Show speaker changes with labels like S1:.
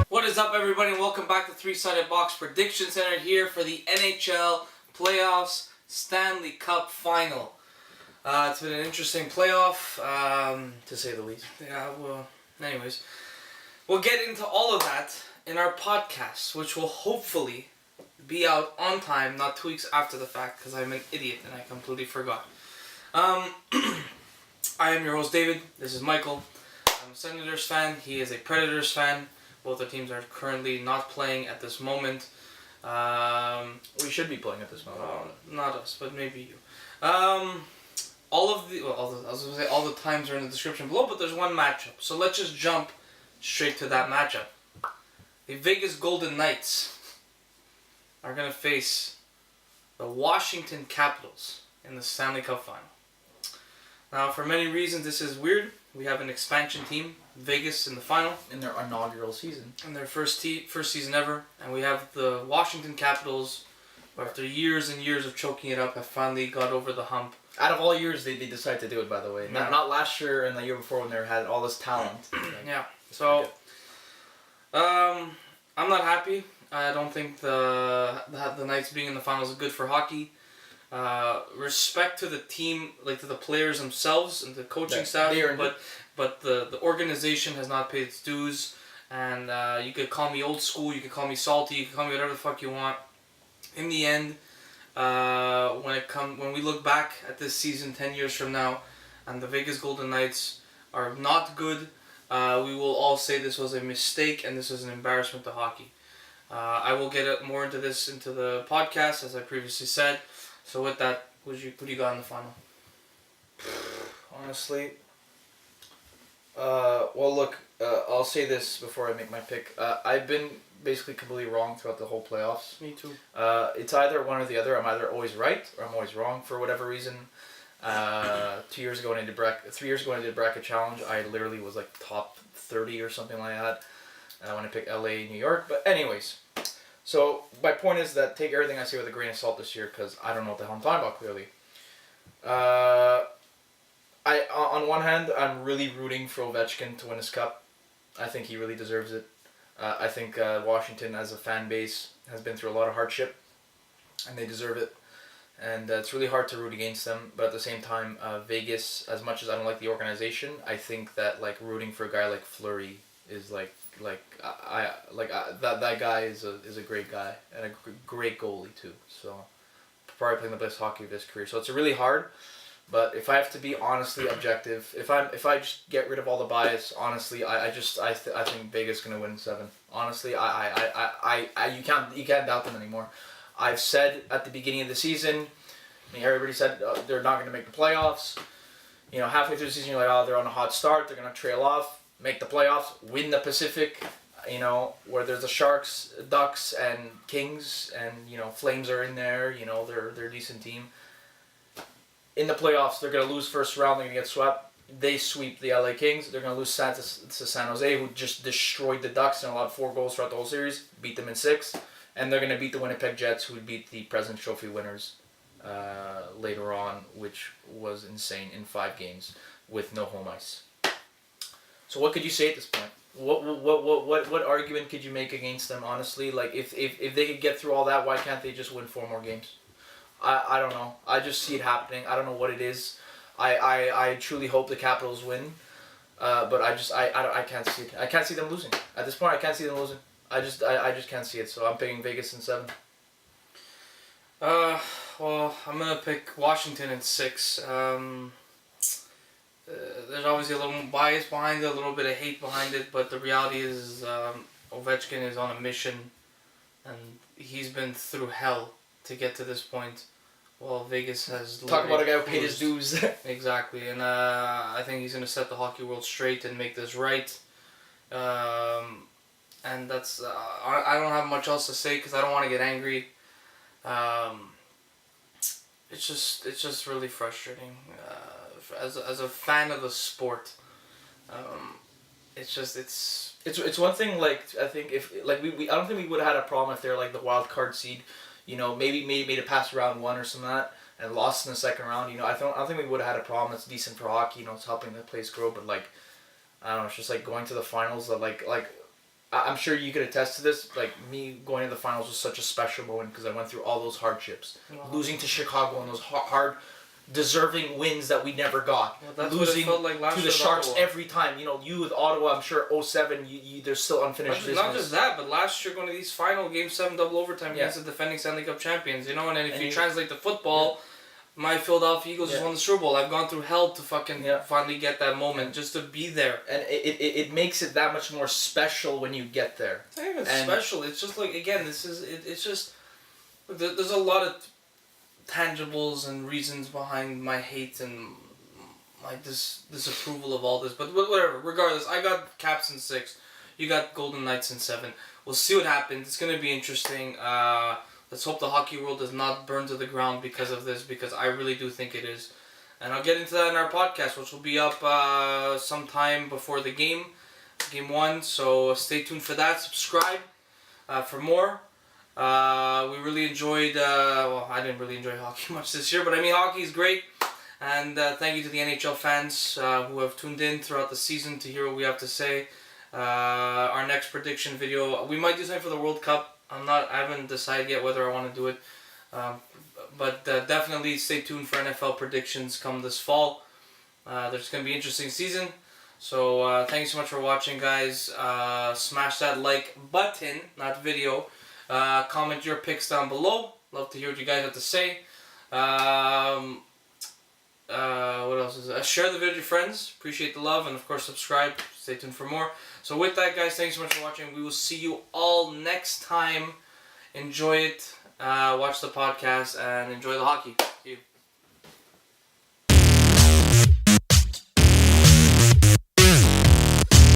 S1: What is up, everybody, and welcome back to Three-Sided Box Prediction Center here for the NHL Playoffs Stanley Cup Final. It's been an interesting playoff, to say the least. Yeah, well, anyways. We'll get into all of that in our podcast, which will hopefully be out on time, not 2 weeks after the fact, because I'm an idiot and I completely forgot. I am your host, David. This is Michael. I'm a Senators fan. He is a Predators fan. Both our teams are currently not playing at this moment.
S2: We should be playing at this moment.
S1: Not us, but maybe you. All the times are in the description below, but there's one matchup. So let's just jump straight to that matchup. The Vegas Golden Knights are going to face the Washington Capitals in the Stanley Cup Final. Now, for many reasons, this is weird. We have an expansion team, Vegas, in the final.
S2: In their inaugural season.
S1: In their first season ever. And we have the Washington Capitals, who after years and years of choking it up, have finally got over the hump.
S2: Out of all years, they decided to do it, by the way.
S1: Yeah.
S2: Not last year and the year before when they had all this talent.
S1: Yeah. So, I'm not happy. I don't think the Knights being in the finals is good for hockey. Respect to the team, like to the players themselves and the coaching staff, but the organization has not paid its dues. And you could call me old school, you could call me salty, you could call me whatever the fuck you want. In the end, when we look back at this season 10 years from now, and the Vegas Golden Knights are not good, we will all say this was a mistake and this was an embarrassment to hockey. I will get more into this into the podcast, as I previously said. So with that, who do you got in the final?
S2: Honestly, well, look, I'll say this before I make my pick. I've been basically completely wrong throughout the whole playoffs.
S1: Me too.
S2: It's either one or the other. I'm either always right or I'm always wrong for whatever reason. 3 years ago when I did bracket challenge, I literally was like top 30 or something like that. When I picked LA, New York. But anyways, so my point is that take everything I say with a grain of salt this year, because I don't know what the hell I'm talking about clearly. On one hand, I'm really rooting for Ovechkin to win his cup. I think he really deserves it. I think Washington as a fan base has been through a lot of hardship, and they deserve it. And it's really hard to root against them, but at the same time, Vegas, as much as I don't like the organization, I think that like rooting for a guy like Fleury is that guy is a great guy and a great goalie too. So probably playing the best hockey of his career. So it's really hard. But if I have to be honestly objective, if I just get rid of all the bias, honestly, I think Vegas is gonna win 7. Honestly, you can't doubt them anymore. I've said at the beginning of the season, everybody said they're not gonna make the playoffs. Halfway through the season, you're like, oh, they're on a hot start, they're gonna trail off, make the playoffs, win the Pacific. Where there's the Sharks, Ducks, and Kings, and Flames are in there. They're a decent team. In the playoffs, they're going to lose first round. They're going to get swept. They sweep the LA Kings. They're going to lose to San Jose, who just destroyed the Ducks and allowed 4 goals throughout the whole series. Beat them in 6. And they're going to beat the Winnipeg Jets, who would beat the President's Trophy winners later on, which was insane, in 5 games with no home ice. So what could you say at this point? What argument could you make against them, honestly? Like, if they could get through all that, why can't they just win 4 more games? I don't know. I just see it happening. I don't know what it is. I truly hope the Capitals win. But I can't see it. I can't see them losing. At this point, I can't see them losing. I just can't see it. So I'm picking Vegas in 7.
S1: Well, I'm going to pick Washington in 6. There's obviously a little bias behind it, a little bit of hate behind it, but the reality is Ovechkin is on a mission, and he's been through hell to get to this point. Well, Vegas has...
S2: Talk about a guy who paid his dues.
S1: Exactly, and I think he's going to set the hockey world straight and make this right. And that's... I don't have much else to say because I don't want to get angry. It's just really frustrating. As a fan of the sport, it's
S2: one thing. Like, I think if like we I don't think we would have had a problem if they're like the wild card seed, maybe made it past round 1 or some of that, and lost in the second round, I don't think we would have had a problem. It's decent for hockey, it's helping the place grow. But like, I don't know, it's just like going to the finals. That like I'm sure you could attest to this. Like me going to the finals was such a special moment because I went through all those hardships, losing to Chicago and those hard, deserving wins that we never got.
S1: Well, that's
S2: losing
S1: what it felt like last
S2: to the
S1: year
S2: Sharks
S1: Ottawa.
S2: every time. You with Ottawa, I'm sure 07, there's still unfinished business.
S1: Not just that, but last year going to these final Game 7 double overtime against the defending Stanley Cup champions, and then if you translate the football, my Philadelphia Eagles just won the Super Bowl. I've gone through hell to fucking finally get that moment, just to be there.
S2: And it makes it that much more special when you get there.
S1: It's not even special. It's just like, again, it's just, there's a lot of tangibles and reasons behind my hate and my disapproval of all this. But whatever, regardless, I got Caps in 6. You got Golden Knights in 7. We'll see what happens. It's going to be interesting. Let's hope the hockey world does not burn to the ground because of this, because I really do think it is. And I'll get into that in our podcast, which will be up sometime before the game 1. So stay tuned for that. Subscribe for more. We really enjoyed, I didn't really enjoy hockey much this year, but I mean, hockey is great. And thank you to the NHL fans who have tuned in throughout the season to hear what we have to say. Our next prediction video, we might do something for the World Cup. I haven't decided yet whether I want to do it. But definitely stay tuned for NFL predictions come this fall. There's going to be an interesting season. So thank you so much for watching, guys. Smash that like button, not video. Comment your picks down below. Love to hear what you guys have to say. What else is it? Share the video with your friends. Appreciate the love. And of course, subscribe. Stay tuned for more. So with that, guys, thanks so much for watching. We will see you all next time. Enjoy it. Watch the podcast and enjoy the hockey.